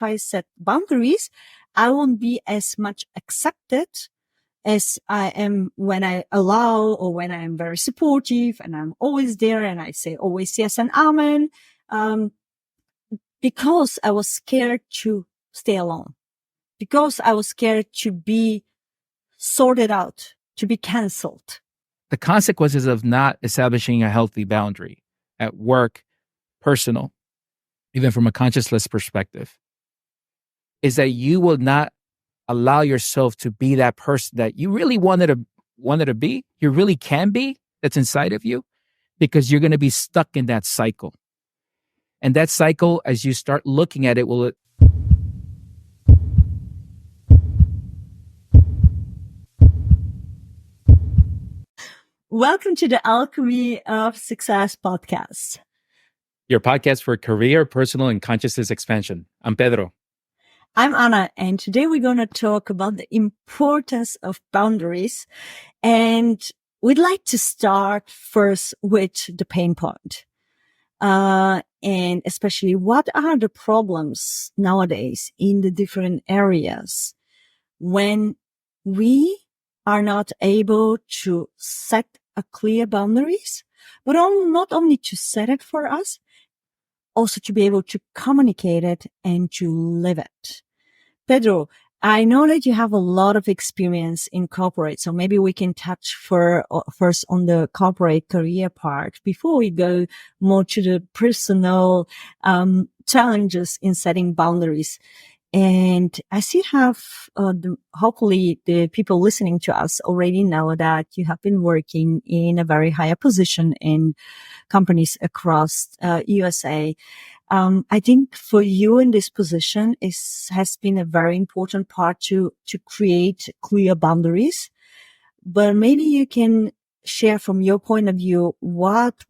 I set boundaries, I won't be as much accepted as I am when I allow or when I am very supportive and I'm always there and I say always yes and amen. Because I was scared to stay alone, because I was scared to be sorted out, to be canceled. The consequences of not establishing a healthy boundary at work, personal, even from a consciousness perspective, is that you will not allow yourself to be that person that you really wanted to be, you really can be, that's inside of you, because you're going to be stuck in that cycle. And that cycle, as you start looking at it, will Welcome to the Alchemy of Success podcast. Your podcast for career, personal, and consciousness expansion. I'm Pedro. I'm Anna, and today we're going to talk about the importance of boundaries. And we'd like to start first with the pain point. And especially what are the problems nowadays in the different areas when we are not able to set a clear boundaries, but not only to set it for us, also to be able to communicate it and to live it. Pedro, I know that you have a lot of experience in corporate, so maybe we can touch first on the corporate career part before we go more to the personal challenges in setting boundaries. And as you have, hopefully the people listening to us already know that you have been working in a very higher position in companies across USA. I think for you in this position has been a very important part to create clear boundaries. But maybe you can share from your point of view what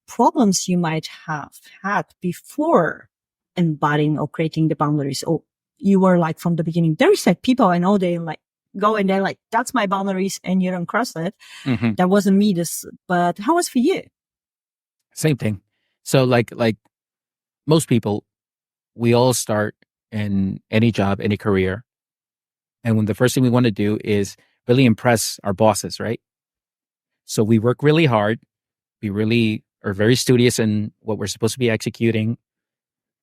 problems you might have had before embodying or creating the boundaries, or you were like from the beginning. There is like people I know, they like go and they're like, that's my boundaries and you don't cross it. Mm-hmm. That wasn't me. But how was for you? Same thing. So like most people, we all start in any job, any career. And when the first thing we want to do is really impress our bosses, right? So we work really hard. We really are very studious in what we're supposed to be executing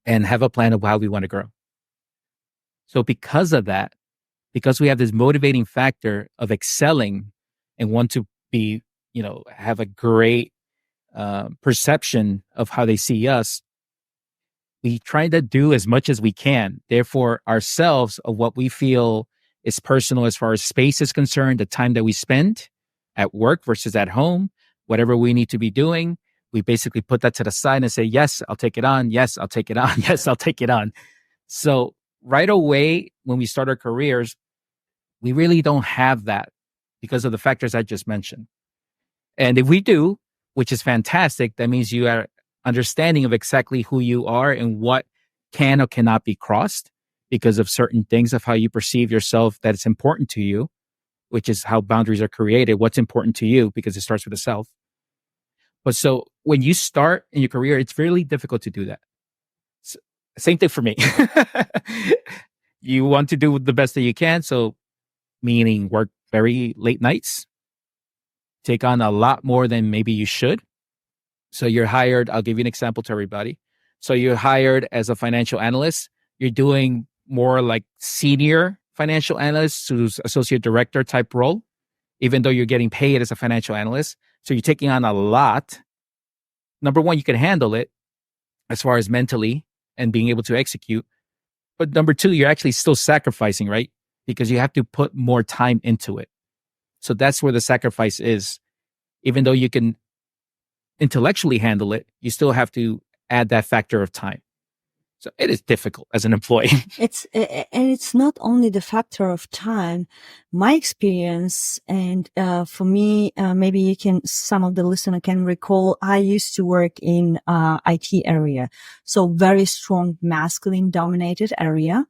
and have a plan of how we want to grow. So because of that, because we have this motivating factor of excelling and want to be, have a great perception of how they see us, we try to do as much as we can. Therefore, ourselves of what we feel is personal as far as space is concerned, the time that we spend at work versus at home, whatever we need to be doing, we basically put that to the side and say, yes, I'll take it on. Yes, I'll take it on. Yes, I'll take it on. So right away, when we start our careers, we really don't have that because of the factors I just mentioned. And if we do, which is fantastic, that means you are understanding of exactly who you are and what can or cannot be crossed because of certain things of how you perceive yourself that it's important to you, which is how boundaries are created. What's important to you, because it starts with the self. But so when you start in your career, it's really difficult to do that. So, same thing for me. You want to do the best that you can. So meaning work very late nights, take on a lot more than maybe you should. So you're hired, I'll give you an example to everybody. So you're hired as a financial analyst. You're doing more like senior financial analyst to associate director type role, even though you're getting paid as a financial analyst. So you're taking on a lot. Number one, you can handle it as far as mentally and being able to execute. But number two, you're actually still sacrificing, right? Because you have to put more time into it. So that's where the sacrifice is. Even though you can intellectually handle it, you still have to add that factor of time. So it is difficult as an employee. It's not only the factor of time. My experience, and for me, maybe some of the listener can recall, I used to work in IT area, so very strong masculine dominated area.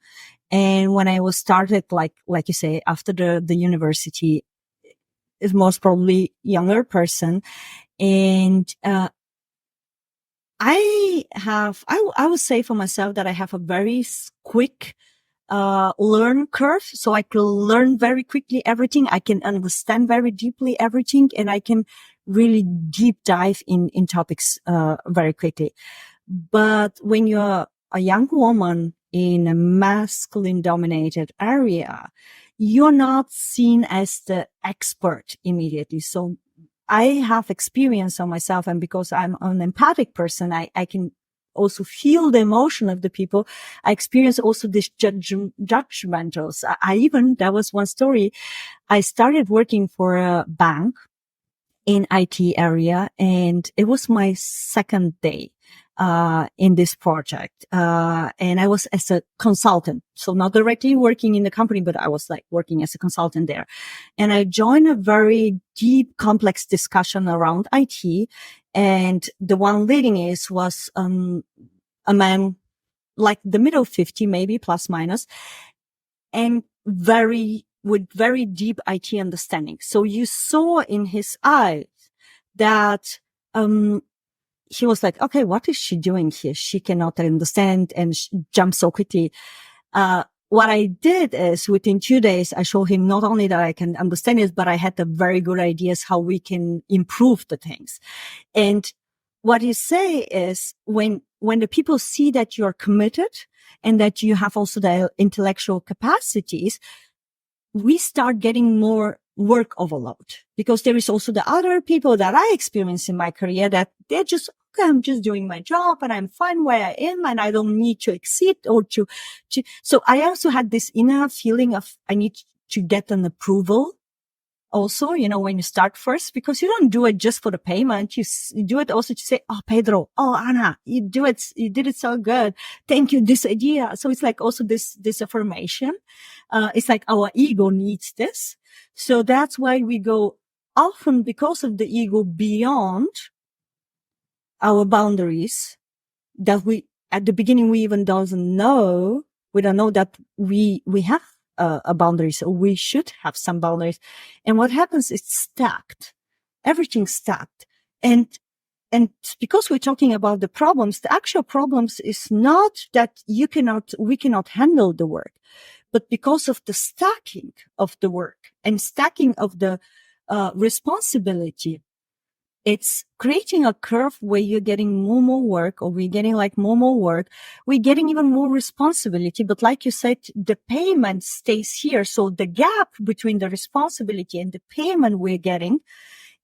And when I was started, like you say, after the university, is most probably younger person, and I would say for myself that I have a very quick learn curve. So I can learn very quickly everything. I can understand very deeply everything, and I can really deep dive in topics, very quickly. But when you're a young woman in a masculine dominated area, you're not seen as the expert immediately. So I have experience on myself, and because I'm an empathic person, I can also feel the emotion of the people. I experience also this judgmentals. There was one story. I started working for a bank in IT area, and it was my second day in this project. And I was as a consultant. So not directly working in the company, but I was like working as a consultant there. And I joined a very deep, complex discussion around IT. And the one leading was, a man like the middle 50, maybe plus minus, and with very deep IT understanding. So you saw in his eyes that, he was like, okay, what is she doing here? She cannot understand and jump so quickly. What I did is within 2 days, I showed him not only that I can understand it, but I had the very good ideas how we can improve the things. And what you say is when the people see that you're committed and that you have also the intellectual capacities, we start getting more work overload, because there is also the other people that I experienced in my career that they're just, okay, I'm just doing my job and I'm fine where I am and I don't need to exceed or to. So I also had this inner feeling of I need to get an approval. Also, when you start first, because you don't do it just for the payment. You do it also to say, oh, Pedro, oh, Anna, you did it so good. Thank you. This idea. So it's like also this affirmation. It's like our ego needs this. So that's why we go often, because of the ego, beyond our boundaries that at the beginning, we even doesn't know. We don't know that we have a boundaries, or we should have some boundaries. And what happens is stacked. Everything's stacked. And because we're talking about the problems, the actual problems is not that we cannot handle the work, but because of the stacking of the work and stacking of the responsibility. It's creating a curve where you're getting more work, or we're getting like more work. We're getting even more responsibility. But like you said, the payment stays here. So the gap between the responsibility and the payment we're getting,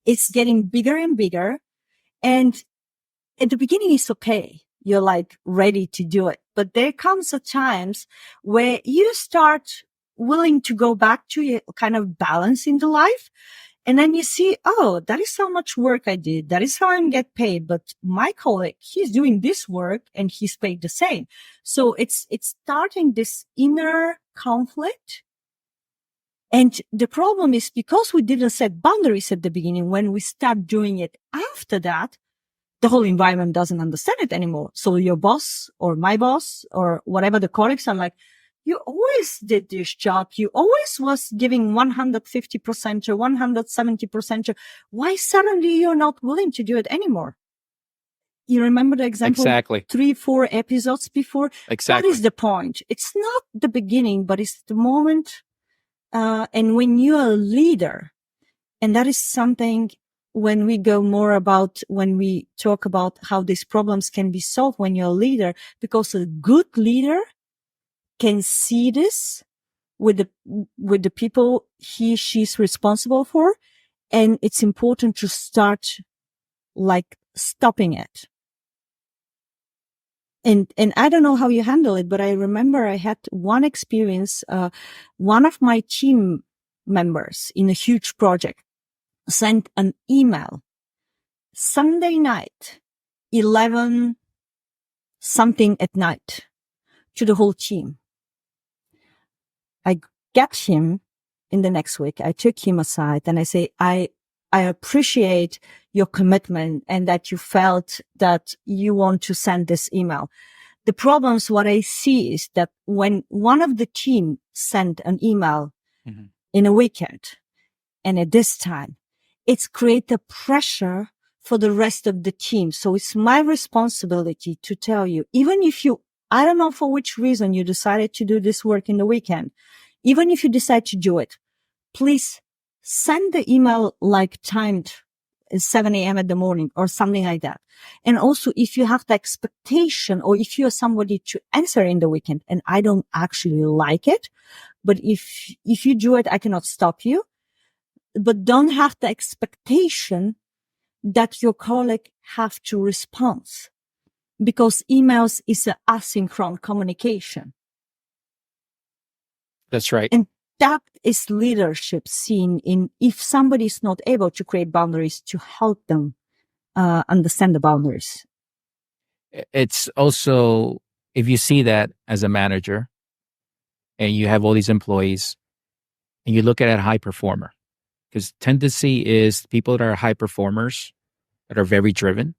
it's getting bigger and bigger. And at the beginning, it's okay. You're like ready to do it. But there comes a times where you start willing to go back to your kind of balance in the life. And then you see, oh, that is how much work I did. That is how I get paid. But my colleague, he's doing this work and he's paid the same. So it's starting this inner conflict. And the problem is, because we didn't set boundaries at the beginning, when we start doing it after that, the whole environment doesn't understand it anymore. So your boss or my boss or whatever, the colleagues are like, you always did this job. You always was giving 150% or 170%. Why suddenly you're not willing to do it anymore? You remember the example? Exactly. 3-4 episodes before? Exactly. What is the point? It's not the beginning, but it's the moment. And when you're a leader, and that is something when we go more about, when we talk about how these problems can be solved when you're a leader, because a good leader can see this with the people she's responsible for. And it's important to start like stopping it. And I don't know how you handle it, but I remember I had one experience, one of my team members in a huge project sent an email Sunday night, 11 something at night, to the whole team. I got him in the next week. I took him aside and I say, I appreciate your commitment and that you felt that you want to send this email. The problems, what I see is that when one of the team sent an email in a weekend and at this time, it's create the pressure for the rest of the team. So it's my responsibility to tell you, even if I don't know for which reason you decided to do this work in the weekend, even if you decide to do it, please send the email like timed 7 a.m. at the morning or something like that. And also if you have the expectation or if you're somebody to answer in the weekend and I don't actually like it, but if you do it, I cannot stop you, but don't have the expectation that your colleague have to respond because emails is an asynchronous communication. That's right. And that is leadership seen in if somebody is not able to create boundaries to help them understand the boundaries. It's also, if you see that as a manager and you have all these employees and you look at a high performer, because tendency is people that are high performers that are very driven,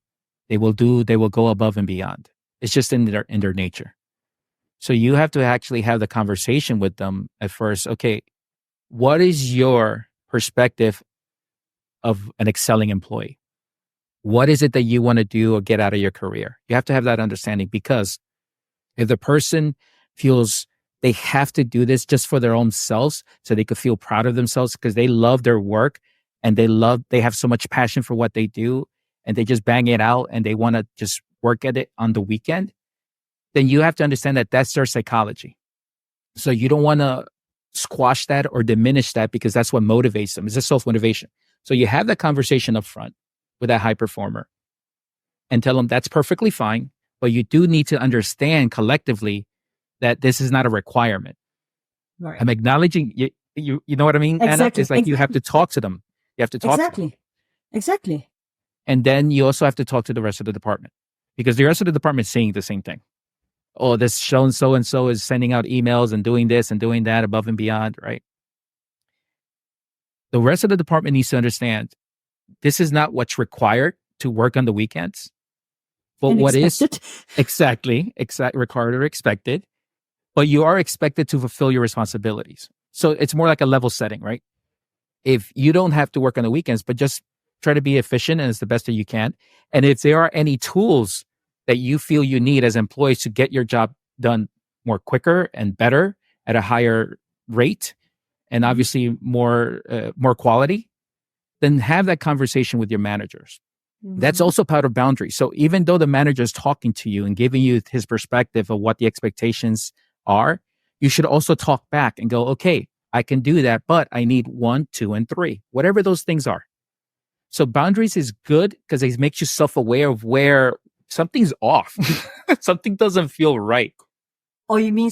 they will go above and beyond. It's just in their nature. So you have to actually have the conversation with them at first. Okay, what is your perspective of an excelling employee? What is it that you want to do or get out of your career? You have to have that understanding, because if the person feels they have to do this just for their own selves so they could feel proud of themselves because they love their work and they have so much passion for what they do and they just bang it out and they want to just work at it on the weekend, then you have to understand that that's their psychology. So you don't want to squash that or diminish that because that's what motivates them. It's just self-motivation. So you have that conversation up front with that high performer and tell them that's perfectly fine, but you do need to understand collectively that this is not a requirement. Right. I'm acknowledging you know what I mean, exactly. Anna? It's like you have to talk to them. You have to talk to them. Exactly. And then you also have to talk to the rest of the department, because the rest of the department is saying the same thing. Oh, this so and so is sending out emails and doing this and doing that above and beyond, right? The rest of the department needs to understand this is not what's required to work on the weekends, but and what expected. is exactly required or expected, but you are expected to fulfill your responsibilities. So it's more like a level setting, right? If you don't have to work on the weekends, but just try to be efficient and as the best that you can. And if there are any tools that you feel you need as employees to get your job done more quicker and better at a higher rate, and obviously more quality, then have that conversation with your managers. That's also part of boundaries. So even though the manager is talking to you and giving you his perspective of what the expectations are, you should also talk back and go, okay, I can do that, but I need 1, 2, and 3, whatever those things are. So boundaries is good because it makes you self-aware of where something's off. Something doesn't feel right. Or you mean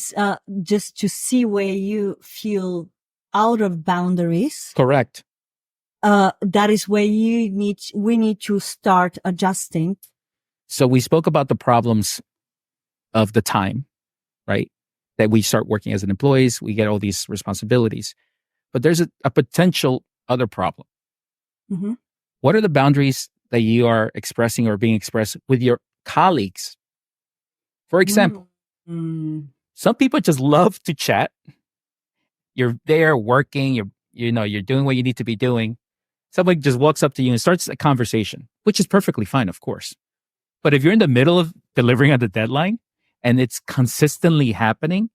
just to see where you feel out of boundaries. Correct. That is where we need to start adjusting. So we spoke about the problems of the time, right? That we start working as an employees, we get all these responsibilities, but there's a potential other problem. Mm-hmm. What are the boundaries that you are expressing or being expressed with your colleagues? For example, some people just love to chat. You're there working, you're doing what you need to be doing. Somebody just walks up to you and starts a conversation, which is perfectly fine, of course. But if you're in the middle of delivering on the deadline and it's consistently happening,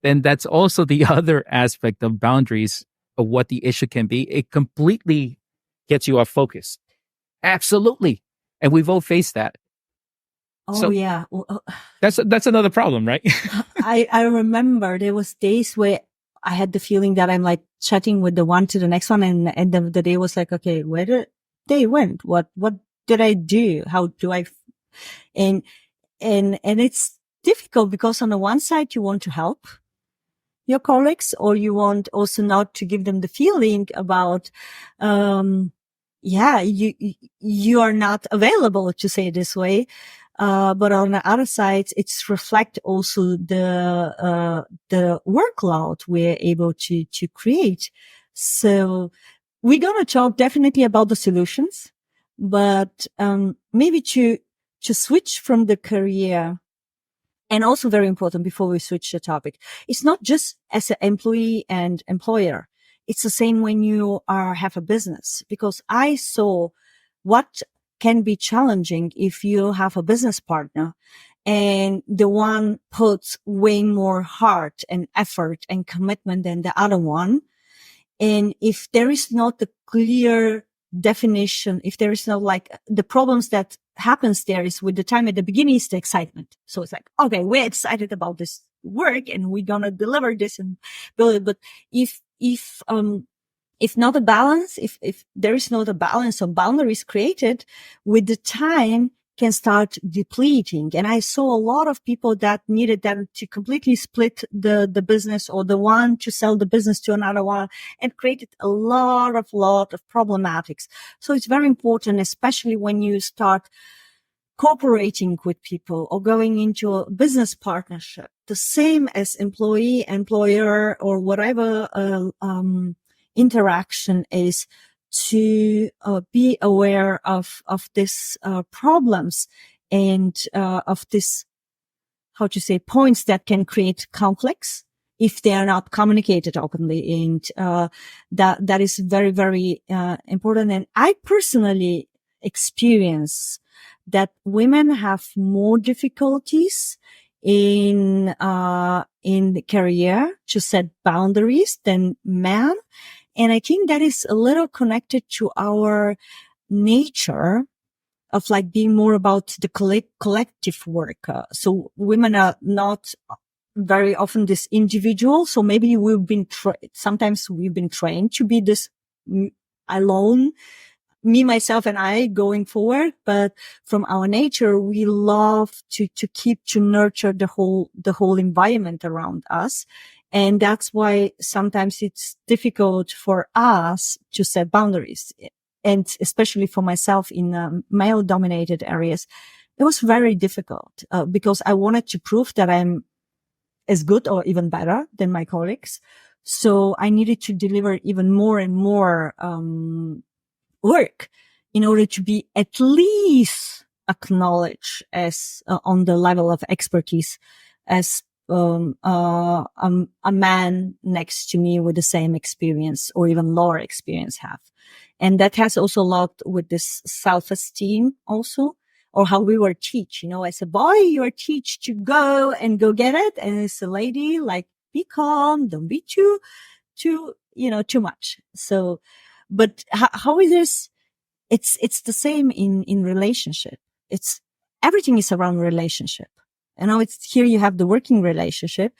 then that's also the other aspect of boundaries of what the issue can be. It completely gets you off focus. Absolutely. And we've all faced that. Oh, so yeah. That's another problem, right? I remember there was days where I had the feeling that I'm like chatting with the one to the next one. And the day was like, okay, where did they went? What did I do? How do I, and it's difficult because on the one side, you want to help your colleagues, or you want also not to give them the feeling about, you are not available, to say it this way. But on the other side, it's reflect also the workload we're able to create. So we're going to talk definitely about the solutions, but, maybe to switch from the career. And also very important before we switch the topic, it's not just as an employee and employer. It's the same when you have a business, because I saw what can be challenging if you have a business partner and the one puts way more heart and effort and commitment than the other one. And if there is not a clear definition, if there is no like the problems that happens there is with the time at the beginning is the excitement. So it's like, okay, we're excited about this work and we're going to deliver this and build it. But if not a balance, if there is not a balance of boundaries created, with the time can start depleting. And I saw a lot of people that needed them to completely split the business, or the one to sell the business to another one, and created a lot of problematics. So it's very important, especially when you start cooperating with people or going into a business partnership, the same as employee, employer, or whatever, interaction is, to be aware of this problems and of this, how to say, points that can create conflicts if they are not communicated openly. And that is very, very important. And I personally experience that women have more difficulties in the career to set boundaries than men. And I think that is a little connected to our nature of like being more about the collective work. So women are not very often this individual. So maybe sometimes we've been trained to be this alone, me, myself, and I going forward. But from our nature, we love to nurture the whole environment around us. And that's why sometimes it's difficult for us to set boundaries. And especially for myself in male dominated areas, it was very difficult because I wanted to prove that I'm as good or even better than my colleagues. So I needed to deliver even more and more work in order to be at least acknowledged as on the level of expertise as a man next to me with the same experience or even lower experience have. And that has also a lot with this self-esteem also, or how we were taught. As a boy, you are taught to go get it. And as a lady, like, be calm, don't be too much. So, but how is this? It's the same in relationship. Everything is around relationship. It's here you have the working relationship,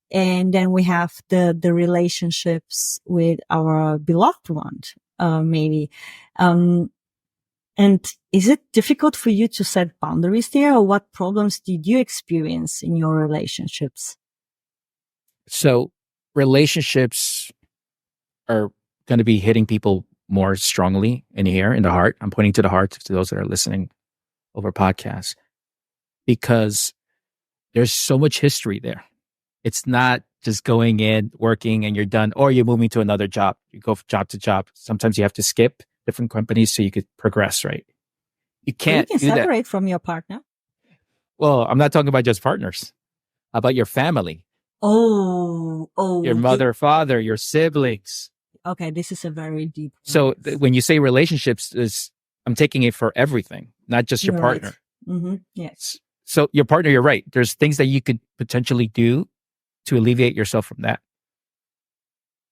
and then we have the relationships with our beloved one, maybe. And is it difficult for you to set boundaries there, or what problems did you experience in your relationships? So relationships are going to be hitting people more strongly in here, in the heart. I'm pointing to the heart to those that are listening over podcasts, because there's so much history there. It's not just going in, working, and you're done, or you're moving to another job. You go from job to job. Sometimes you have to skip different companies so you could progress, right? You can't You can separate from your partner. Well, I'm not talking about just partners. How about your family? Oh. Your mother, father, your siblings. Okay, this is a very deep one. So when you say relationships, I'm taking it for everything, not just your partner. Right. Mm-hmm. Yes. So your partner, you're right. There's things that you could potentially do to alleviate yourself from that.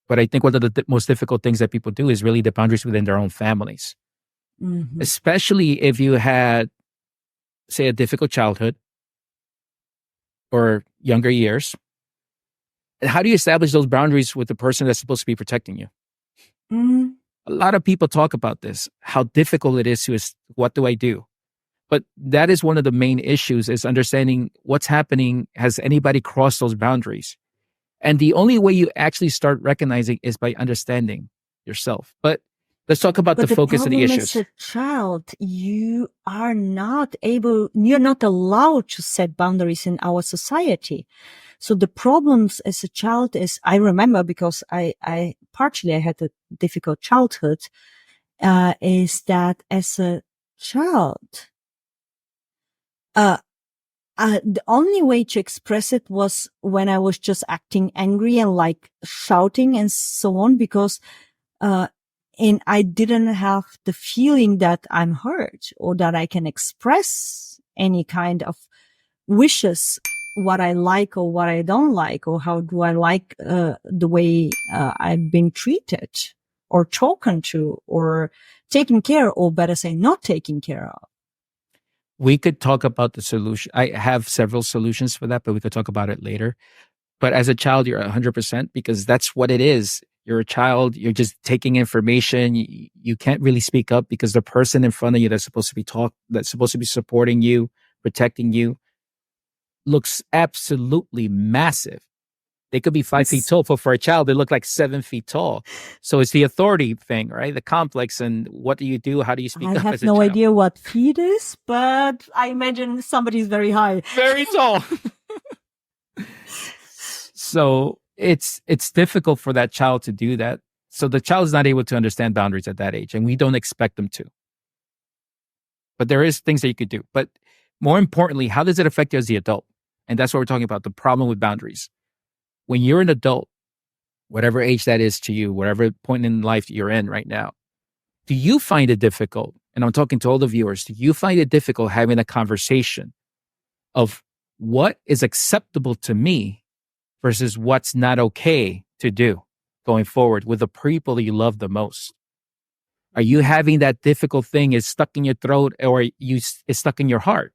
But I think one of the most difficult things that people do is really the boundaries within their own families. Mm-hmm. Especially if you had, say, a difficult childhood or younger years. How do you establish those boundaries with the person that's supposed to be protecting you? Mm-hmm. A lot of people talk about this, how difficult it is what do I do? But that is one of the main issues, is understanding what's happening. Has anybody crossed those boundaries? And the only way you actually start recognizing is by understanding yourself. But let's talk about the focus of the issues. As a child, you're not allowed to set boundaries in our society. So the problems as a child is, I remember, because I had a difficult childhood, is that as a child, the only way to express it was when I was just acting angry and like shouting and so on, because, and I didn't have the feeling that I'm hurt or that I can express any kind of wishes, what I like or what I don't like, or how do I like the way I've been treated or talking to or taken care, or better say not taken care of. We could talk about the solution. I have several solutions for that, but we could talk about it later. But as a child, you're 100% because that's what it is. You're a child. You're just taking information. You can't really speak up because the person in front of you that's supposed to be supporting you, protecting you, looks absolutely massive. They could be 5 feet tall, but for a child, they look like 7 feet tall. So it's the authority thing, right? The complex, and what do you do? How do you speak up as a child? I have no idea what feet is, but I imagine somebody's very high. Very tall. So it's difficult for that child to do that. So the child is not able to understand boundaries at that age, and we don't expect them to. But there is things that you could do. But more importantly, how does it affect you as the adult? And that's what we're talking about, the problem with boundaries. When you're an adult, whatever age that is to you, whatever point in life you're in right now, do you find it difficult? And I'm talking to all the viewers. Do you find it difficult having a conversation of what is acceptable to me versus what's not okay to do going forward with the people that you love the most? Are you having that difficult thing is stuck in your throat, or is stuck in your heart?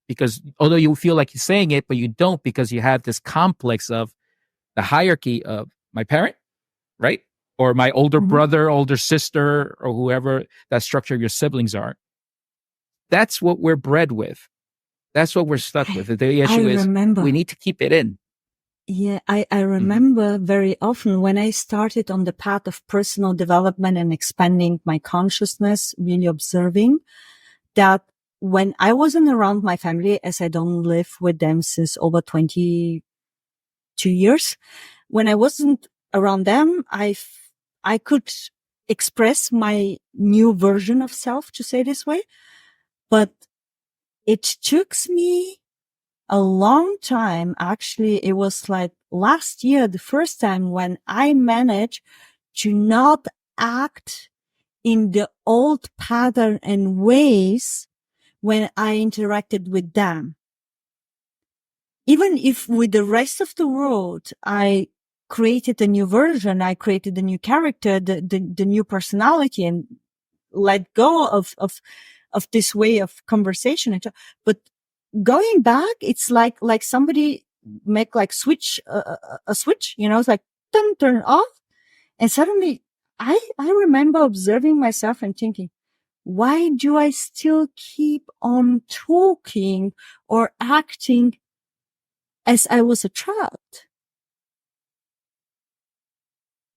Because although you feel like you're saying it, but you don't, because you have this complex of the hierarchy of my parent, right? Or my older brother, older sister, or whoever that structure of your siblings are. That's what we're bred with. That's what we're stuck with. The issue is we need to keep it in. Yeah, I remember very often when I started on the path of personal development and expanding my consciousness, really observing that when I wasn't around my family, as I don't live with them since over 22 years, when I wasn't around them, I could express my new version of self, to say this way, but it took me a long time. Actually, it was like last year, the first time when I managed to not act in the old pattern and ways when I interacted with them. Even if with the rest of the world, I created a new version, I created a new character, the new personality, and let go of this way of conversation. But going back, it's like somebody make like switch, a switch, it's like turn off. And suddenly I remember observing myself and thinking, why do I still keep on talking or acting as I was a child?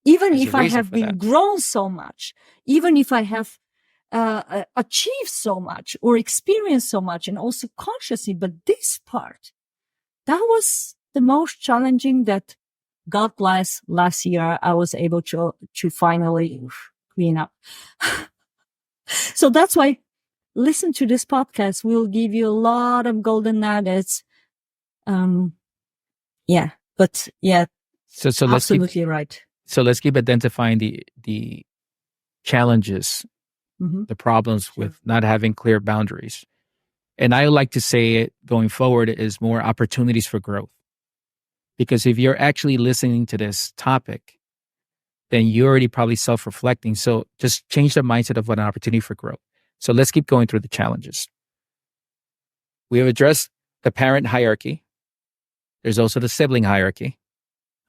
Even if I have been grown so much, even if I have achieved so much or experienced so much, and also consciously, but this part, that was the most challenging that, God bless, last year I was able to finally clean up. So that's why listen to this podcast. We'll give you a lot of golden nuggets. So absolutely right. So let's keep identifying the challenges, the problems with not having clear boundaries. And I like to say it going forward is more opportunities for growth. Because if you're actually listening to this topic, then you're already probably self-reflecting. So just change the mindset of what an opportunity for growth. So let's keep going through the challenges. We have addressed the parent hierarchy. There's also the sibling hierarchy.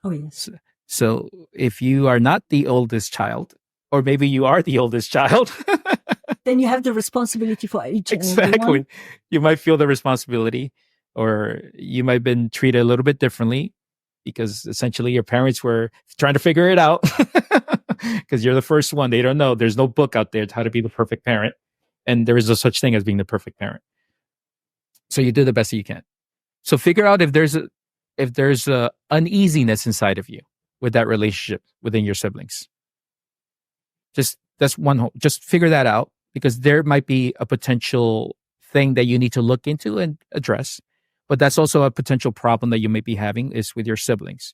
Oh, yes. So if you are not the oldest child, or maybe you are the oldest child, then you have the responsibility for each and exactly. everyone. You might feel the responsibility, or you might have been treated a little bit differently because essentially your parents were trying to figure it out because you're the first one. They don't know. There's no book out there how to be the perfect parent. And there is no such thing as being the perfect parent. So you do the best that you can. So figure out if there's a uneasiness inside of you with that relationship within your siblings. Just figure that out, because there might be a potential thing that you need to look into and address. But that's also a potential problem that you may be having is with your siblings.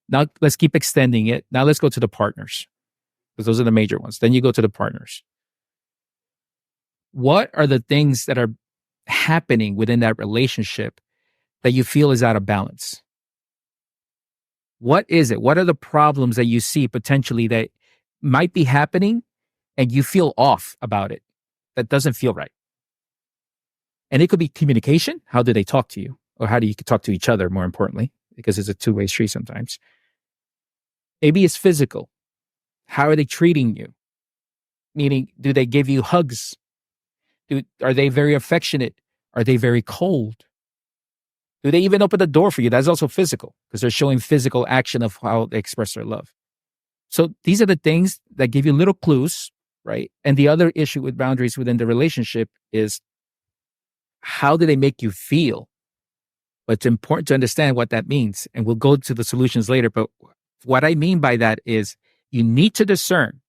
Now let's keep extending it. Now let's go to the partners. because those are the major ones. Then you go to the partners. What are the things that are happening within that relationship that you feel is out of balance? What is it? What are the problems that you see potentially that might be happening and you feel off about it? That doesn't feel right. And it could be communication. How do they talk to you? Or how do you talk to each other, more importantly, because it's a two-way street sometimes. Maybe it's physical. How are they treating you? Meaning, do they give you hugs? Are they very affectionate? Are they very cold? Do they even open the door for you? That's also physical, because they're showing physical action of how they express their love. So these are the things that give you little clues, right? And the other issue with boundaries within the relationship is, how do they make you feel? But it's important to understand what that means. And we'll go to the solutions later. But what I mean by that is, you need to discern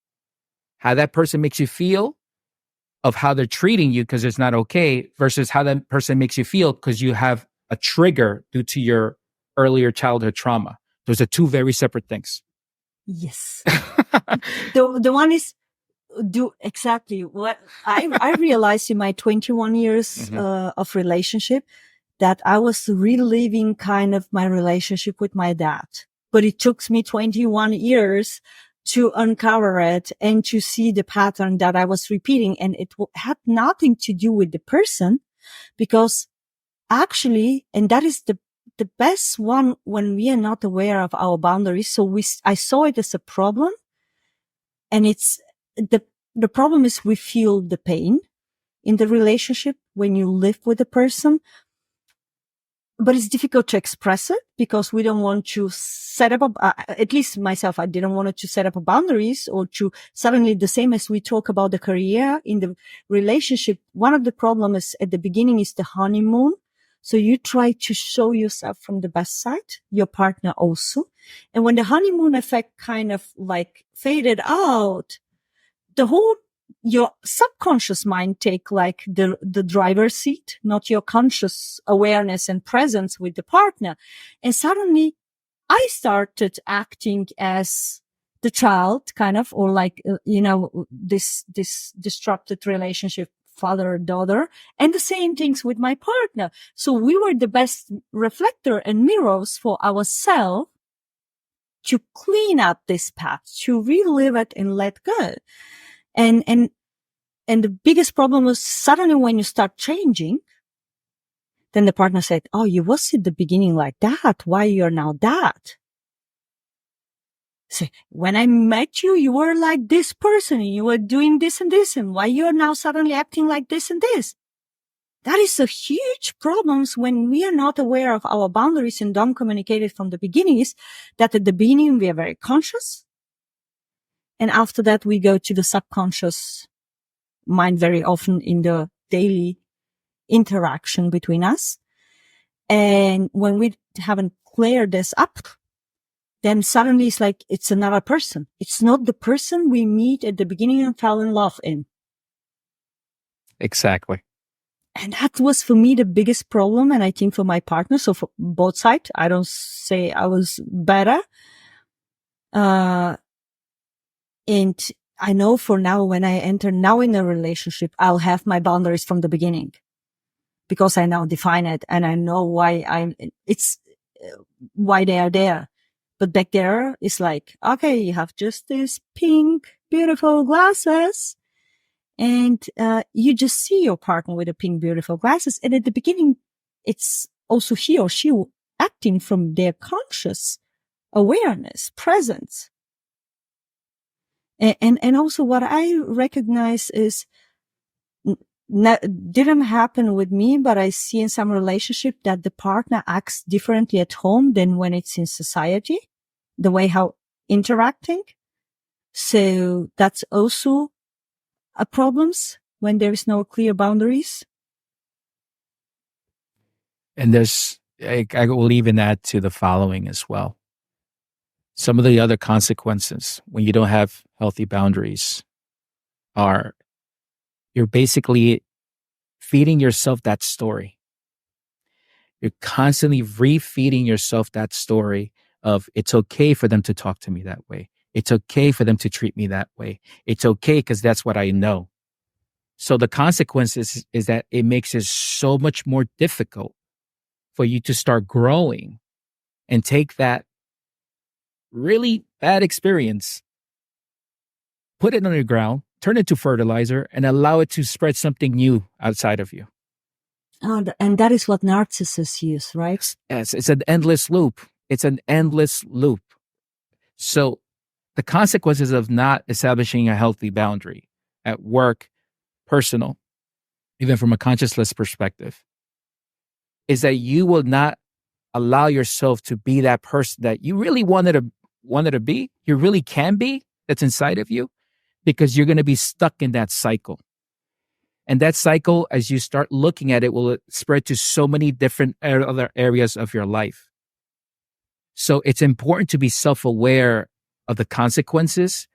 how that person makes you feel of how they're treating you because it's not okay, versus how that person makes you feel because you have a trigger due to your earlier childhood trauma. Those are two very separate things. Yes. The one is do exactly what I realized in my 21 years of relationship, that I was reliving kind of my relationship with my dad. But it took me 21 years to uncover it and to see the pattern that I was repeating. And it had nothing to do with the person, because actually, and that is the best one when we are not aware of our boundaries. So I saw it as a problem, and it's the problem is we feel the pain in the relationship when you live with a person, but it's difficult to express it because we don't want to set up at least myself, I didn't want to set up boundaries, or to suddenly, the same as we talk about the career in the relationship. One of the problems at the beginning is the honeymoon. So you try to show yourself from the best side, your partner also. And when the honeymoon effect kind of like faded out, your subconscious mind take like the driver's seat, not your conscious awareness and presence with the partner. And suddenly I started acting as the child kind of, or like, this disrupted relationship, father, daughter, and the same things with my partner. So we were the best reflector and mirrors for ourselves to clean up this path, to relive it and let go. And the biggest problem was suddenly when you start changing, then the partner said, oh, you was at the beginning like that. Why you're now that? So when I met you, you were like this person, and you were doing this and this, and why you're now suddenly acting like this and this? That is a huge problem when we are not aware of our boundaries and don't communicate it from the beginning. Is that at the beginning we are very conscious, and after that we go to the subconscious mind very often in the daily interaction between us. And when we haven't cleared this up, then suddenly it's like it's another person. It's not the person we meet at the beginning and fell in love in. Exactly. And that was for me the biggest problem. And I think for my partner, so for both sides, I don't say I was better. And I know for now, when I enter now in a relationship, I'll have my boundaries from the beginning, because I now define it and I know why why they are there. But back there, it's like, okay, you have just these pink, beautiful glasses, and you just see your partner with the pink, beautiful glasses. And at the beginning, it's also he or she acting from their conscious awareness, presence. And also what I recognize is, didn't happen with me, but I see in some relationship that the partner acts differently at home than when it's in society, the way how interacting. So that's also a problems when there is no clear boundaries. And I will even add to the following as well. Some of the other consequences when you don't have healthy boundaries are, you're basically feeding yourself that story. You're constantly refeeding yourself that story of, it's okay for them to talk to me that way. It's okay for them to treat me that way. It's okay because that's what I know. So the consequences is that it makes it so much more difficult for you to start growing and take that really bad experience, put it underground, turn it to fertilizer, and allow it to spread something new outside of you. And that is what narcissists use, right? Yes, it's an endless loop. It's an endless loop. So the consequences of not establishing a healthy boundary at work, personal, even from a consciousness perspective, is that you will not allow yourself to be that person that you really wanted to be, you really can be, that's inside of you, because you're going to be stuck in that cycle. And that cycle, as you start looking at it, will spread to so many different other areas of your life. So it's important to be self-aware of the consequences,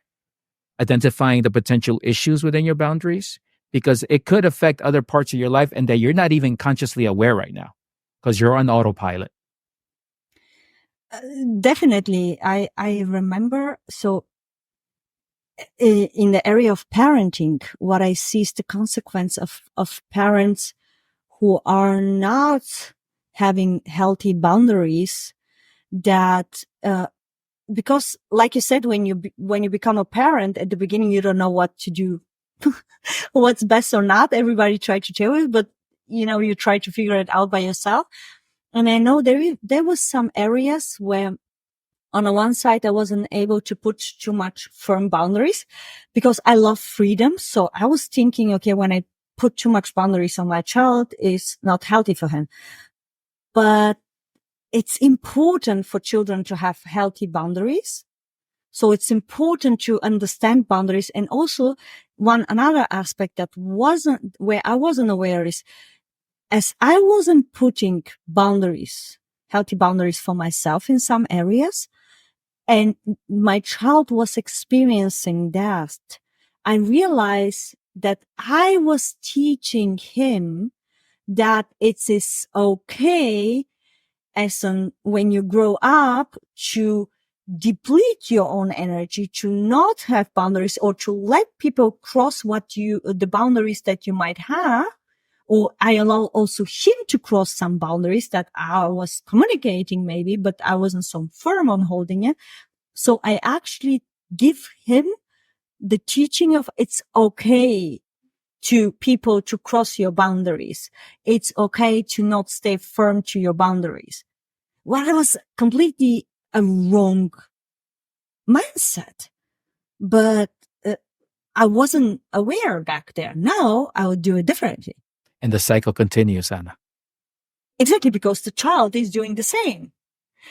identifying the potential issues within your boundaries, because it could affect other parts of your life and that you're not even consciously aware right now because you're on autopilot. Definitely. I remember. So in the area of parenting, what I see is the consequence of parents who are not having healthy boundaries that, because like you said, when you become a parent at the beginning, you don't know what to do, what's best or not. Everybody tried to tell you, but you try to figure it out by yourself. And I know there was some areas where on the one side, I wasn't able to put too much firm boundaries because I love freedom. So I was thinking, okay, when I put too much boundaries on my child, it's not healthy for him. But it's important for children to have healthy boundaries. So it's important to understand boundaries. And also another aspect that where I wasn't aware is, as I wasn't putting boundaries, healthy boundaries for myself in some areas, and my child was experiencing that, I realized that I was teaching him that it is okay when you grow up to deplete your own energy, to not have boundaries or to let people cross the boundaries that you might have. Or I allow also him to cross some boundaries that I was communicating maybe, but I wasn't so firm on holding it. So I actually give him the teaching of it's okay to people to cross your boundaries. It's okay to not stay firm to your boundaries. Well, it was completely a wrong mindset, but I wasn't aware back there. Now I would do it differently. And the cycle continues, Anna. Exactly, because the child is doing the same.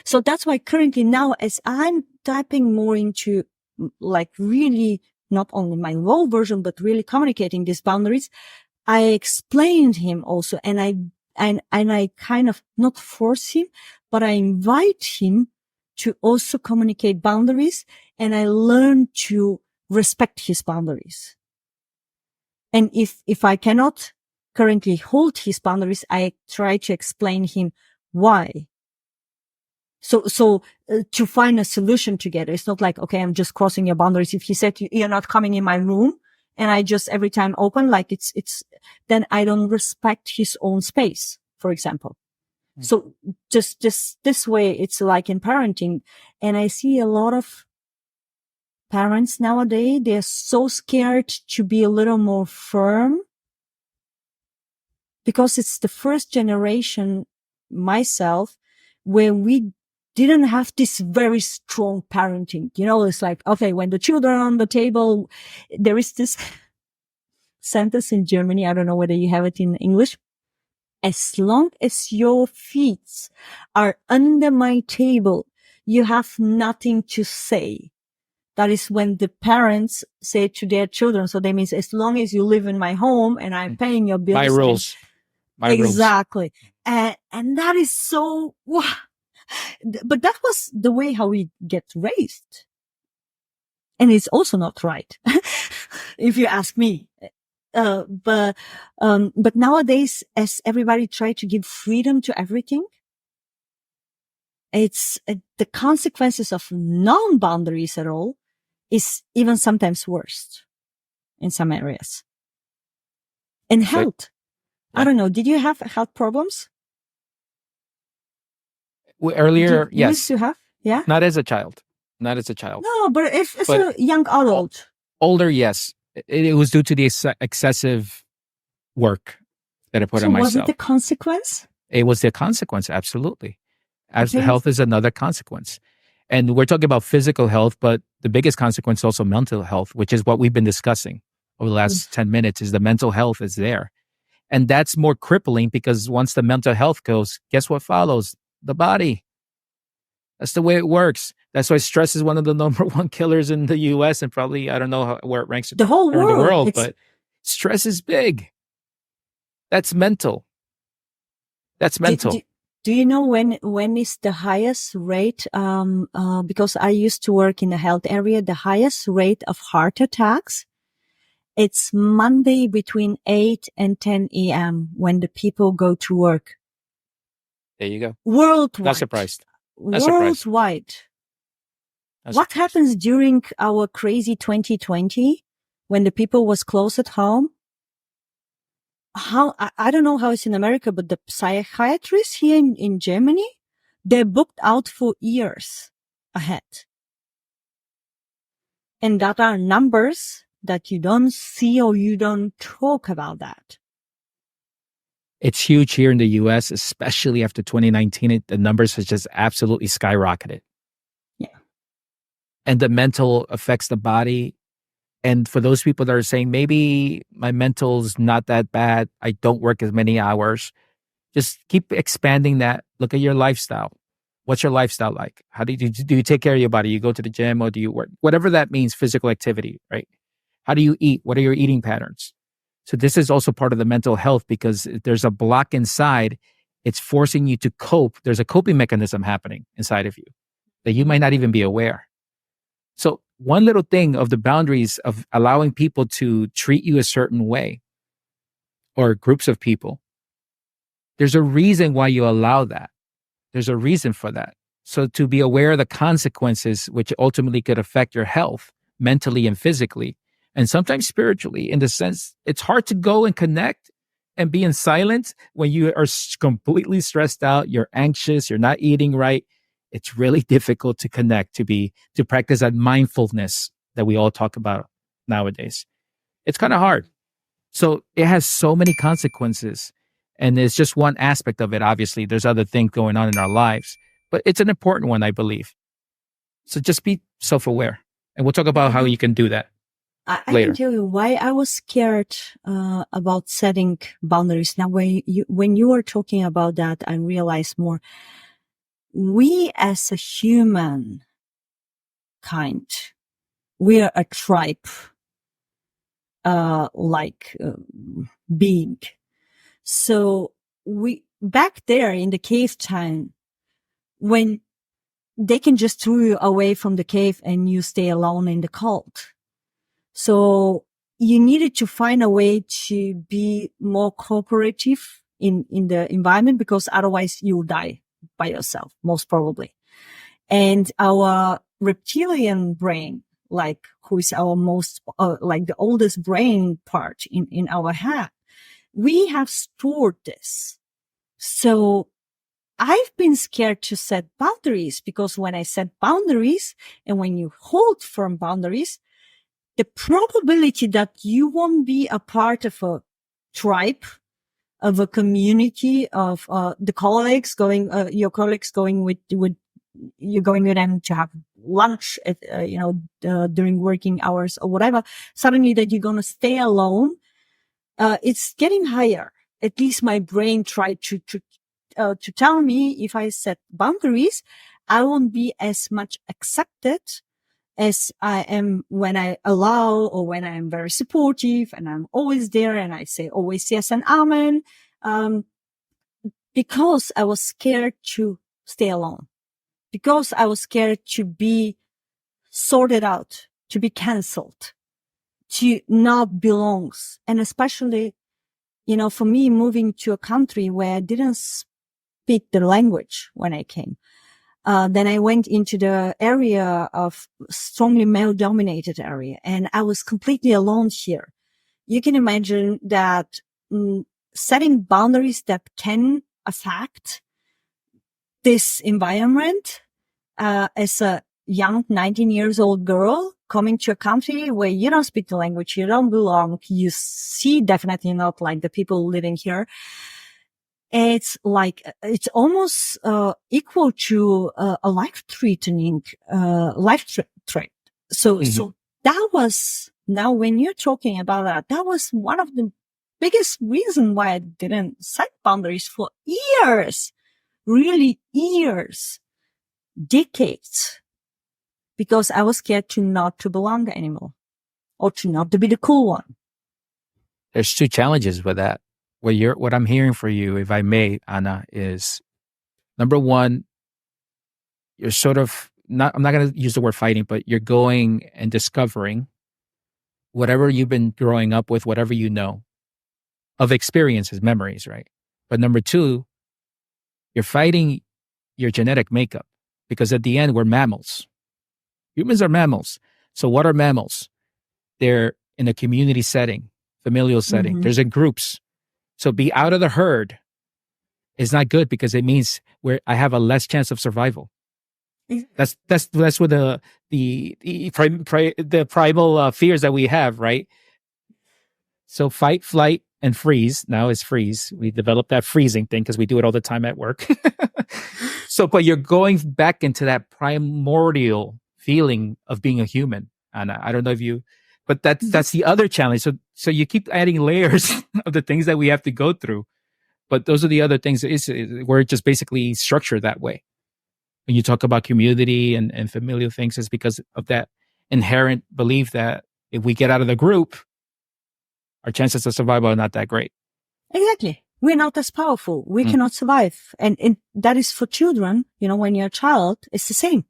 So that's why currently now, as I'm tapping more into like really not only my raw version, but really communicating these boundaries, I explained him also, and I kind of not force him, but I invite him to also communicate boundaries, and I learn to respect his boundaries. And if I cannot currently hold his boundaries, I try to explain him why. So to find a solution together. It's not like, okay, I'm just crossing your boundaries. If he said you're not coming in my room and I just every time open, like then I don't respect his own space, for example. Mm-hmm. So just this way, it's like in parenting. And I see a lot of parents nowadays, they're so scared to be a little more firm because it's the first generation, myself, where we didn't have this very strong parenting. It's like, okay, when the children are on the table, there is this sentence in Germany. I don't know whether you have it in English. As long as your feet are under my table, you have nothing to say. That is when the parents say to their children. So that means as long as you live in my home and I'm paying your bills. My rules. Exactly. And that is so, wow. But that was the way how we get raised. And it's also not right. If you ask me. But nowadays, as everybody try to give freedom to everything, it's the consequences of non-boundaries at all is even sometimes worse in some areas. And health. Yeah. I don't know. Did you have health problems? Earlier, You yes. used to have? Yeah. Not as a child. Not as a child. No, but if as a young adult. Older, yes. It was due to the excessive work that I put on myself. Was it the consequence? It was the consequence, absolutely. As Okay. health is another consequence. And we're talking about physical health, but the biggest consequence is also mental health, which is what we've been discussing over the last 10 minutes, is the mental health is there. And that's more crippling because once the mental health goes, guess what follows? The body. That's the way it works. That's why stress is one of the number one killers in the US and probably, I don't know where it ranks the whole world. in the world, but stress is big. That's mental. That's mental. Do you know when is the highest rate? Because I used to work in the health area, the highest rate of heart attacks. It's Monday between 8 and 10 a.m. when the people go to work. There you go. Worldwide. Not surprised. Worldwide. What happens during our crazy 2020 when the people was close at home? I don't know how it's in America, but the psychiatrists here in Germany, they're booked out for years ahead. And that are numbers that you don't see or you don't talk about that. It's huge here in the US, especially after 2019. The numbers have just absolutely skyrocketed. Yeah. And the mental affects the body. And for those people that are saying, maybe my mental's not that bad, I don't work as many hours, just keep expanding that. Look at your lifestyle. What's your lifestyle like? How do you take care of your body? You go to the gym or do you work? Whatever that means, physical activity, right? How do you eat? What are your eating patterns? So this is also part of the mental health because there's a block inside. It's forcing you to cope. There's a coping mechanism happening inside of you that you might not even be aware. So one little thing of the boundaries of allowing people to treat you a certain way or groups of people, there's a reason why you allow that. There's a reason for that. So to be aware of the consequences, which ultimately could affect your health mentally and physically, and sometimes spiritually, in the sense it's hard to go and connect and be in silence when you are completely stressed out, you're anxious, you're not eating right. It's really difficult to connect, to practice that mindfulness that we all talk about nowadays. It's kind of hard. So it has so many consequences. And it's just one aspect of it. Obviously, there's other things going on in our lives, but it's an important one, I believe. So just be self-aware. And we'll talk about how you can do that. I can tell you why I was scared about setting boundaries. Now, when you were talking about that, I realized more. We as a human kind, we are a tribe, being. So back there in the cave time, when they can just throw you away from the cave and you stay alone in the cold. So you needed to find a way to be more cooperative in the environment because otherwise you'll die by yourself, most probably. And our reptilian brain, who is our most, the oldest brain part in our head, we have stored this. So I've been scared to set boundaries because when I set boundaries and when you hold firm boundaries, the probability that you won't be a part of a tribe, of a community, of your colleagues going with you're going with them to have lunch at, during working hours or whatever, suddenly that you're going to stay alone, it's getting higher. At least my brain tried to tell me if I set boundaries, I won't be as much accepted as I am when I allow or when I am very supportive and I'm always there and I say always yes and amen. Because I was scared to stay alone, because I was scared to be sorted out, to be canceled, to not belong. And especially, for me, moving to a country where I didn't speak the language when I came, Then I went into the area of strongly male dominated area, and I was completely alone here. You can imagine that setting boundaries that can affect this environment, as a young 19 years old girl coming to a country where you don't speak the language, you don't belong, you see definitely not like the people living here. It's like, it's almost, equal to a life-threatening, threat. So that was, now when you're talking about that, that was one of the biggest reason why I didn't set boundaries for years, really years, decades, because I was scared to not to belong anymore or to not to be the cool one. There's two challenges with that. What I'm hearing for you, if I may, Anna, is number one, you're sort of not, I'm not going to use the word fighting, but you're going and discovering whatever you've been growing up with, whatever you know of experiences, memories, right? But number two, you're fighting your genetic makeup, because at the end, we're mammals. Humans are mammals. So what are mammals? They're in a community setting, familial setting. There's in groups. So be out of the herd is not good, because it means I have a less chance of survival. That's what the primal fears that we have, right? So fight, flight, and freeze. Now is freeze. We developed that freezing thing because we do it all the time at work. So, but you're going back into that primordial feeling of being a human. And I don't know if you, but that's the other challenge. So you keep adding layers of the things that we have to go through. But those are the other things. We're just basically structured that way. When you talk about community and familial things, it's because of that inherent belief that if we get out of the group, our chances of survival are not that great. Exactly. We're not as powerful. We cannot survive. And that is for children. You know, when you're a child, it's the same.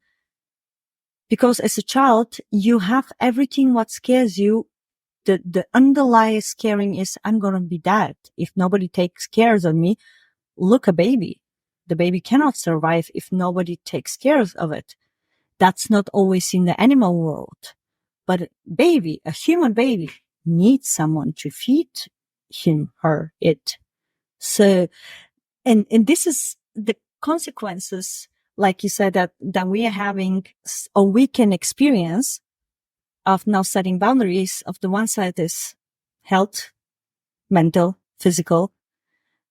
Because as a child, you have everything what scares you. The underlying scaring is, I'm going to be dead. If nobody takes care of me, look, a baby. The baby cannot survive if nobody takes care of it. That's not always in the animal world. But a human baby needs someone to feed him, her, it. So, and this is the consequences, like you said, that we are having, or we can experience, of now setting boundaries. Of the one side is health, mental, physical,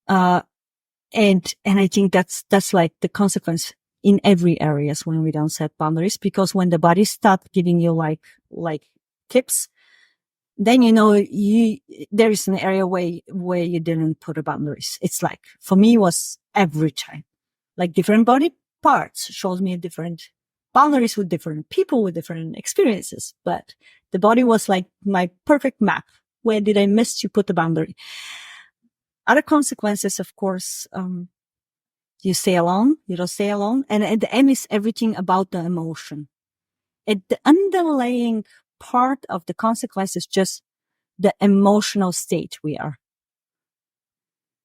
and I think that's like the consequence in every areas when we don't set boundaries, because when the body start giving you like tips, then you know there is an area where you didn't put a boundaries. It's like, for me, was every time, like different body parts shows me different boundaries with different people with different experiences. But the body was like my perfect map. Where did I miss to put the boundary? Other consequences, of course, you stay alone, you don't stay alone. And at the end is everything about the emotion. The underlying part of the consequence is just the emotional state we are.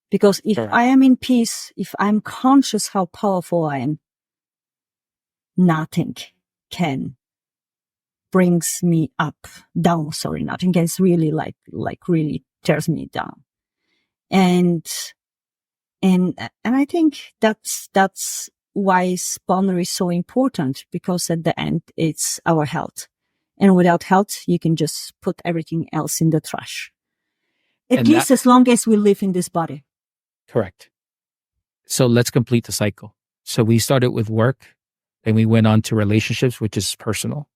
Because if I am in peace, if I'm conscious how powerful I am, nothing can brings me down. Sorry, nothing can really like really tears me down. And I think that's why boundary is so important, because at the end, it's our health. And without health, you can just put everything else in the trash. At least as long as we live in this body. Correct. So let's complete the cycle. So we started with work, then we went on to relationships, which is personal.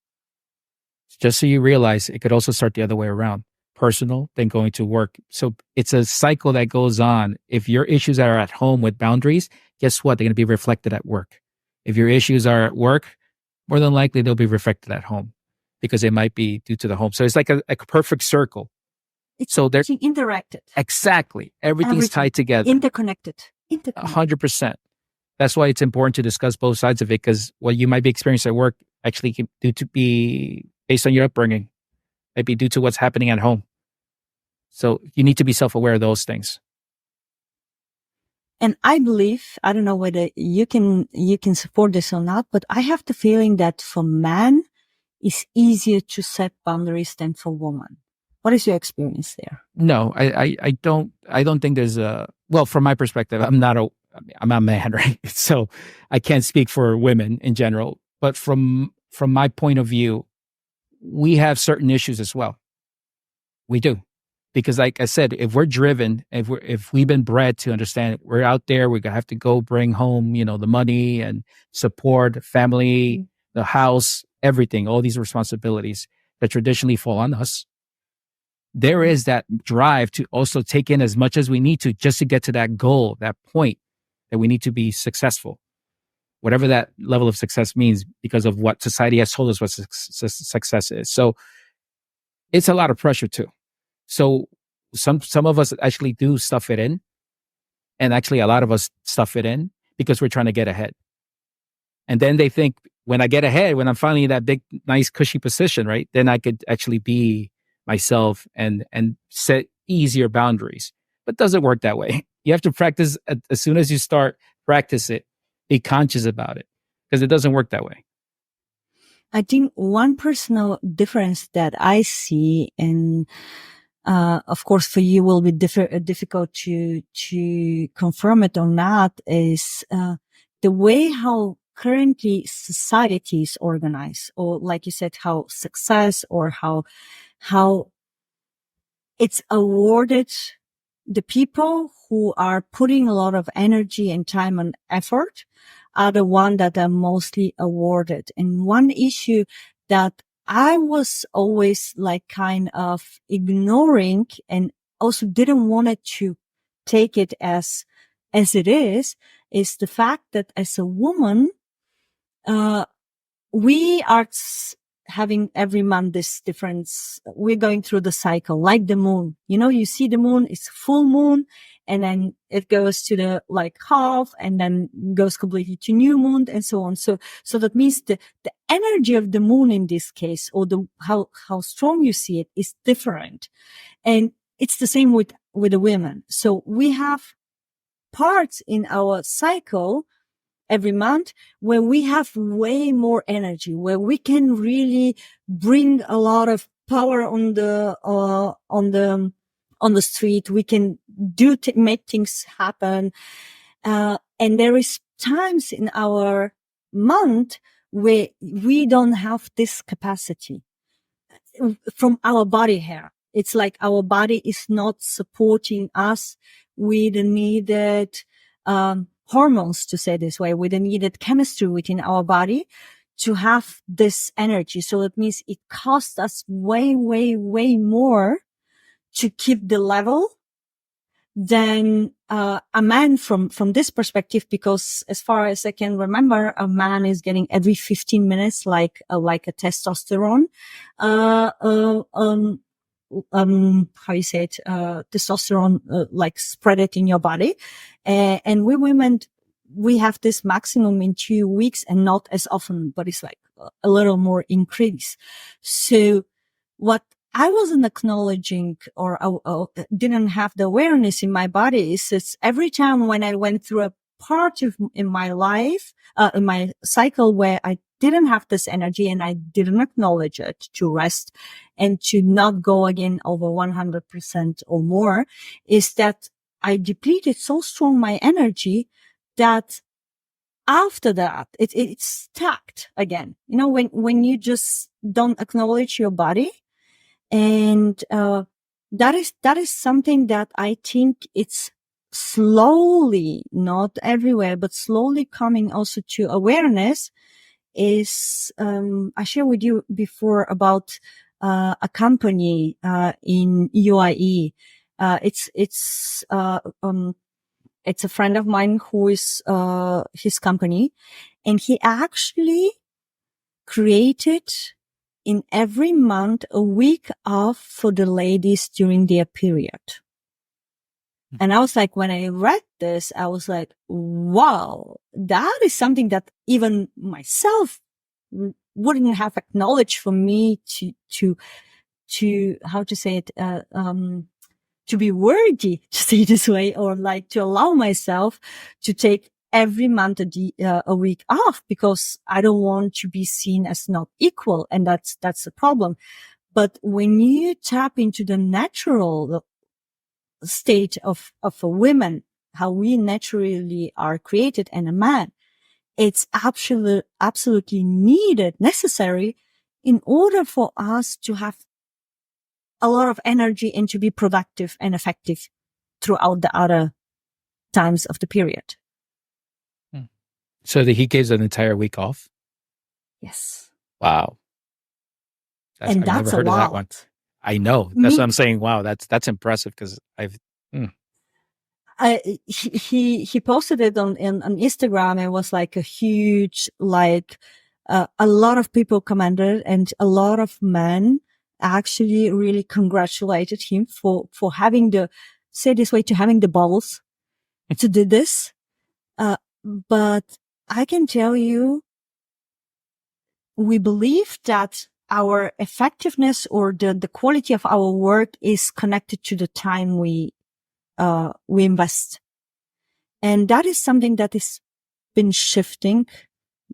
Just so you realize, it could also start the other way around. Personal, then going to work. So it's a cycle that goes on. If your issues are at home with boundaries, guess what? They're going to be reflected at work. If your issues are at work, more than likely they'll be reflected at home, because it might be due to the home. So it's like a perfect circle. So they're interacted. Exactly. Everything's tied together. Interconnected. 100%. That's why it's important to discuss both sides of it, because what you might be experiencing at work actually can due to be based on your upbringing, might be due to what's happening at home. So you need to be self-aware of those things. And I believe, I don't know whether you can support this or not, but I have the feeling that for men, it's easier to set boundaries than for women. What is your experience there? No, I don't think there's well, from my perspective, I'm not a man, right? So I can't speak for women in general, but from my point of view, we have certain issues as well. We do. Because like I said, if we're driven, if we've been bred to understand we're out there, we have to go bring home, the money and support family, the house, everything, all these responsibilities that traditionally fall on us. There is that drive to also take in as much as we need to just to get to that goal, that point that we need to be successful, whatever that level of success means, because of what society has told us what success is. So it's a lot of pressure too. So some of us actually do stuff it in, and actually a lot of us stuff it in because we're trying to get ahead. And then they think, when I get ahead, when I'm finally in that big, nice, cushy position, right, then I could actually be myself and set easier boundaries. But it doesn't work that way. You have to practice. As soon as you start, practice it, be conscious about it, because it doesn't work that way. I think one personal difference that I see, and of course for you will be difficult to confirm it or not, is the way how currently society is organized, or like you said, how success or how it's awarded. The people who are putting a lot of energy and time and effort are the ones that are mostly awarded. And one issue that I was always like kind of ignoring and also didn't want it to take it as it is the fact that as a woman, we are having every month this difference. We're going through the cycle like the moon. You see the moon, it's full moon, and then it goes to the like half, and then goes completely to new moon, and so on. So that means the energy of the moon in this case, or how strong you see it, is different. And it's the same with the women. So we have parts in our cycle every month where we have way more energy, where we can really bring a lot of power on the street. We can make things happen. And there is times in our month where we don't have this capacity from our body here. It's like our body is not supporting us with the needed, hormones, to say this way, with the needed chemistry within our body to have this energy. So that means it costs us way, way, way more to keep the level than a man from this perspective, because as far as I can remember, a man is getting every 15 minutes like a testosterone how you say it, testosterone, like spread it in your body. And we women, we have this maximum in 2 weeks, and not as often, but it's like a little more increase. So what I wasn't acknowledging, or didn't have the awareness in my body, is it's every time when I went through a part in my life, in my cycle, where I didn't have this energy and I didn't acknowledge it, to rest and to not go again over 100% or more, is that I depleted so strong my energy that after that it's stacked again. When you just don't acknowledge your body. And that is something that I think it's slowly, not everywhere, but slowly coming also to awareness. Is I shared with you before about a company in UAE. It's a friend of mine who is his company, and he actually created in every month a week off for the ladies during their period. And I was like, when I read this, I was like, wow, that is something that even myself wouldn't have acknowledged for me to how to say it, to be worthy, to say this way, or like to allow myself to take every month a week off, because I don't want to be seen as not equal. And that's the problem. But when you tap into the natural state of a woman, how we naturally are created, and a man, it's absolutely needed, necessary, in order for us to have a lot of energy and to be productive and effective throughout the other times of the period. So that he gives an entire week off? Yes. Wow. I've never heard of that one. I know. That's what I'm saying. Wow, that's impressive, because he posted it on Instagram. It was like a huge, like, a lot of people commented, and a lot of men actually really congratulated him for having having the balls to do this. But I can tell you, we believe that our effectiveness or the quality of our work is connected to the time we invest. And that is something that has been shifting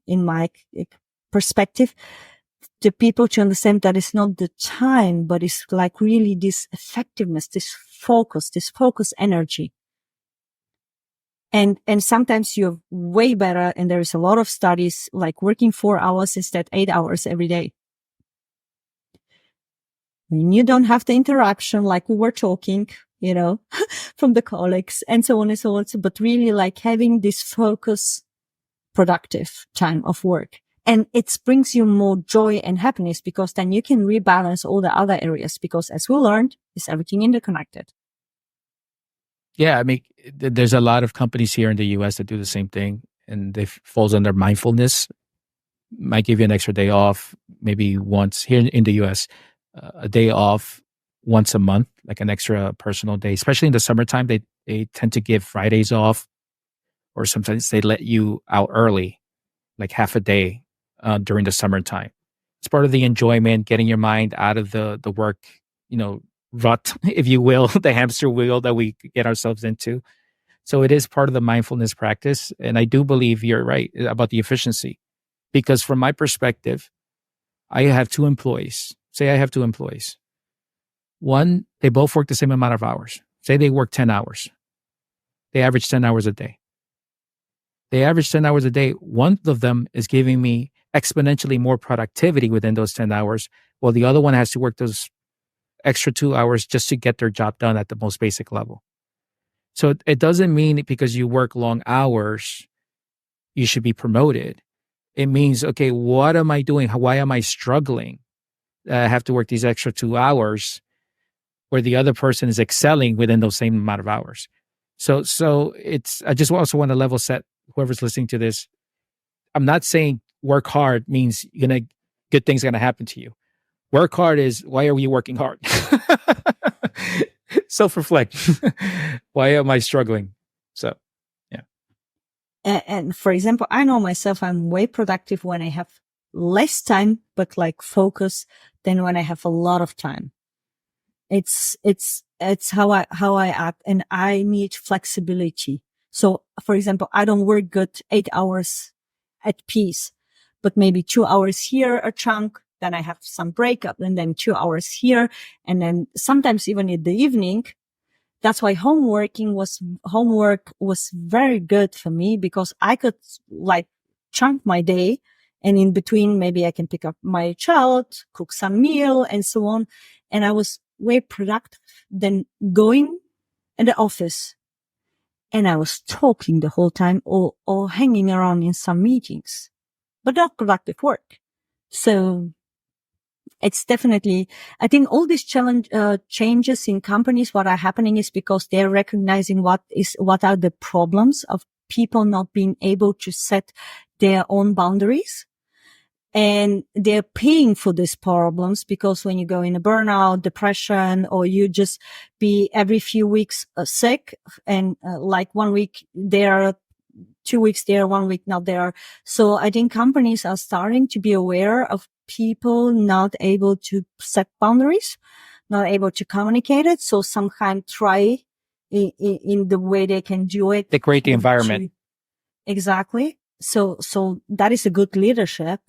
in my perspective, the people to understand that it's not the time, but it's like really this effectiveness, this focus energy. And sometimes you're way better. And there is a lot of studies like working 4 hours instead 8 hours every day. When you don't have the interaction, like we were talking, from the colleagues and so on and so on. But really like having this focus, productive time of work. And it brings you more joy and happiness, because then you can rebalance all the other areas, because as we learned, is everything interconnected. Yeah, I mean, there's a lot of companies here in the US that do the same thing, and it falls under mindfulness. Might give you an extra day off, maybe once here in the US, a day off once a month, like an extra personal day. Especially in the summertime, they tend to give Fridays off, or sometimes they let you out early, like half a day during the summertime. It's part of the enjoyment, getting your mind out of the work, rut, if you will, the hamster wheel that we get ourselves into. So it is part of the mindfulness practice. And I do believe you're right about the efficiency, because from my perspective, I have two employees. Say I have two employees. One, they both work the same amount of hours. Say they work 10 hours. They average 10 hours a day. They average 10 hours a day. One of them is giving me exponentially more productivity within those 10 hours, while the other one has to work those extra 2 hours just to get their job done at the most basic level. So it doesn't mean because you work long hours, you should be promoted. It means, okay, what am I doing? Why am I struggling? I have to work these extra 2 hours where the other person is excelling within those same amount of hours. So I just also want to level set whoever's listening to this. I'm not saying work hard means good things are going to happen to you. Work hard is, why are you working hard? Self-reflect. Why am I struggling? So, yeah. And for example, I know myself, I'm way productive when I have less time, but like focus, than when I have a lot of time. It's how I act, and I need flexibility. So, for example, I don't work good 8 hours at peace, but maybe 2 hours here, a chunk, then I have some breakup, and then 2 hours here. And then sometimes even in the evening. That's why homework was very good for me, because I could like chunk my day, and in between, maybe I can pick up my child, cook some meal and so on. And I was way productive than going in the office. And I was talking the whole time, or hanging around in some meetings, but not productive work. So it's definitely, I think all these changes in companies, what are happening is because they're recognizing what are the problems of people not being able to set their own boundaries. And they're paying for these problems, because when you go in a burnout, depression, or you just be every few weeks sick, and like 1 week there, 2 weeks there, 1 week not there. So I think companies are starting to be aware of people not able to set boundaries, not able to communicate it. So sometimes try in the way they can do it. They create the environment. Exactly. So that is a good leadership,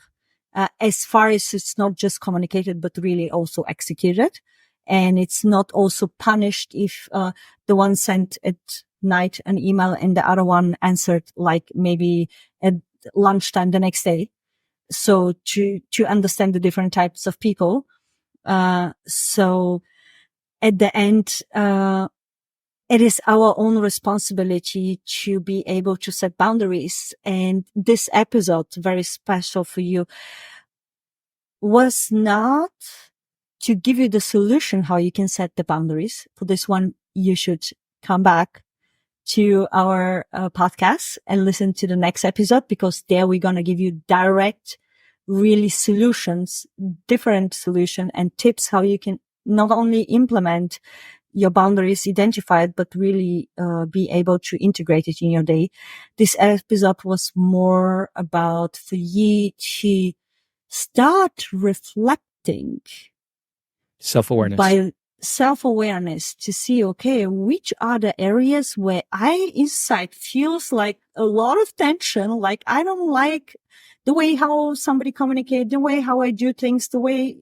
as far as it's not just communicated, but really also executed. And it's not also punished if, the one sent at night an email and the other one answered like maybe at lunchtime the next day. So to understand the different types of people. So at the end, it is our own responsibility to be able to set boundaries. And this episode, very special for you, was not to give you the solution how you can set the boundaries. For this one, you should come back to our podcast and listen to the next episode, because there we're going to give you direct, really solutions, different solution and tips how you can not only implement your boundaries identified, but really be able to integrate it in your day. This episode was more about for you to start reflecting Self-awareness. by self-awareness to see, okay, which are the areas where I inside feels like a lot of tension, like I don't like the way how somebody communicates, the way how I do things, the way,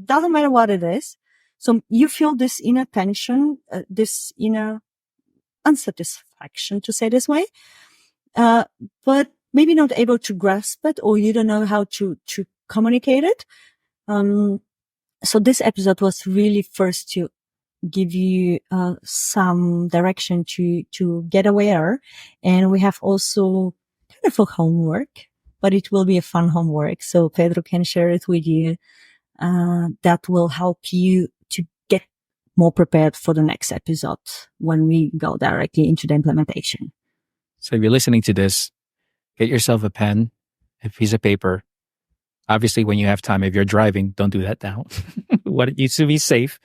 doesn't matter what it is. So you feel this inner tension, this inner unsatisfaction, to say this way, but maybe not able to grasp it, or you don't know how to communicate it. So this episode was really first to give you some direction to get aware. And we have also kind of a homework, but it will be a fun homework. So Pedro can share it with you. That will help you to get more prepared for the next episode when we go directly into the implementation. So if you're listening to this, get yourself a pen, a piece of paper. Obviously, when you have time, if you're driving, don't do that now. What it used to be safe.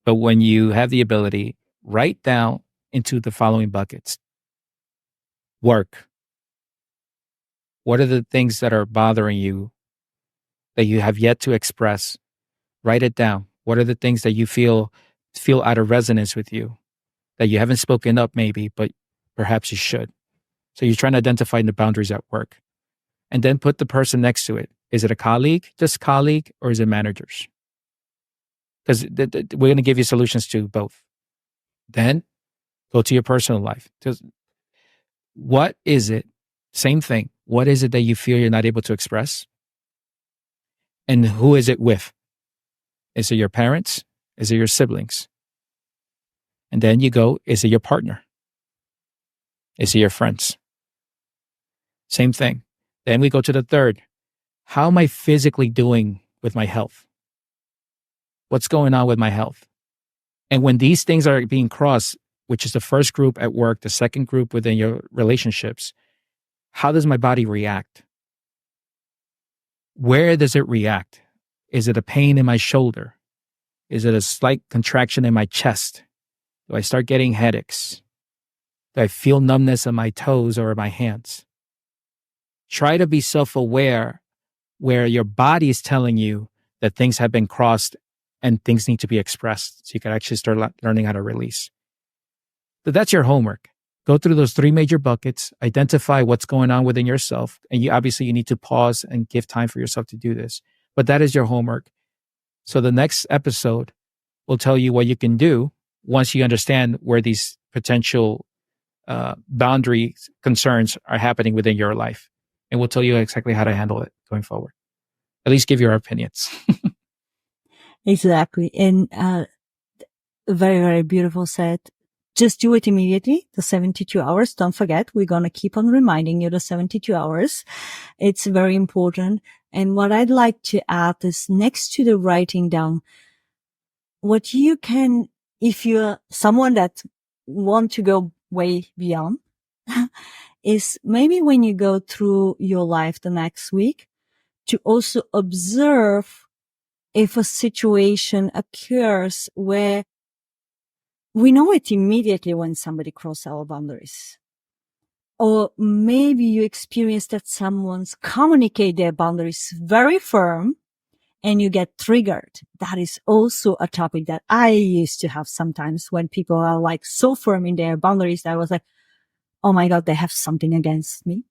But when you have the ability, write down into the following buckets. Work. What are the things that are bothering you that you have yet to express? Write it down. What are the things that you feel out of resonance with you that you haven't spoken up maybe, but perhaps you should? So you're trying to identify the boundaries at work. And then put the person next to it. Is it a colleague, just colleague, or is it managers? Because we're going to give you solutions to both. Then go to your personal life. What is it? Same thing. What is it that you feel you're not able to express? And who is it with? Is it your parents? Is it your siblings? And then you go, is it your partner? Is it your friends? Same thing. Then we go to the third. How am I physically doing with my health? What's going on with my health? And when these things are being crossed, which is the first group at work, the second group within your relationships, how does my body react? Where does it react? Is it a pain in my shoulder? Is it a slight contraction in my chest? Do I start getting headaches? Do I feel numbness in my toes or my hands? Try to be self-aware where your body is telling you that things have been crossed and things need to be expressed so you can actually start learning how to release. So that's your homework. Go through those three major buckets, identify what's going on within yourself. And you need to pause and give time for yourself to do this. But that is your homework. So the next episode will tell you what you can do once you understand where these potential boundary concerns are happening within your life. And we'll tell you exactly how to handle it going forward. At least give your opinions. Exactly. And very, very beautiful said. Just do it immediately, the 72 hours. Don't forget, we're going to keep on reminding you the 72 hours. It's very important. And what I'd like to add is next to the writing down, what you can, if you're someone that want to go way beyond, is maybe when you go through your life the next week, to also observe if a situation occurs where we know it immediately when somebody crosses our boundaries. Or maybe you experience that someone's communicate their boundaries very firm and you get triggered. That is also a topic that I used to have sometimes when people are like so firm in their boundaries that I was like, oh my God, they have something against me.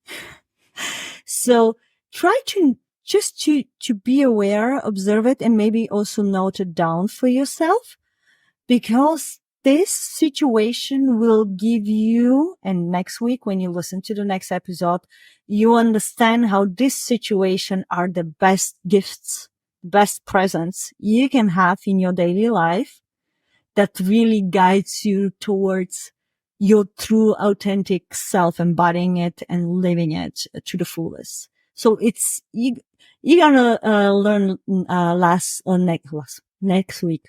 So try to just to be aware, observe it, and maybe also note it down for yourself, because this situation will give you, and next week when you listen to the next episode, you understand how this situation are the best gifts, best presents you can have in your daily life that really guides you towards your true authentic self, embodying it and living it to the fullest. So it's, you're gonna learn next week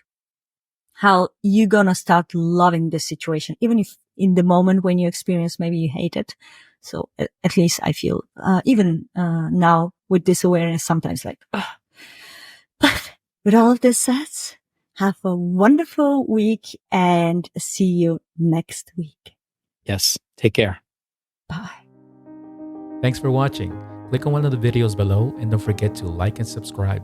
how you're gonna start loving the situation, even if in the moment when you experience, maybe you hate it. So at least I feel, even now with this awareness, sometimes like, ugh. But with all of this said, have a wonderful week and see you next week. Yes. Take care. Bye. Thanks for watching. Click on one of the videos below and don't forget to like and subscribe.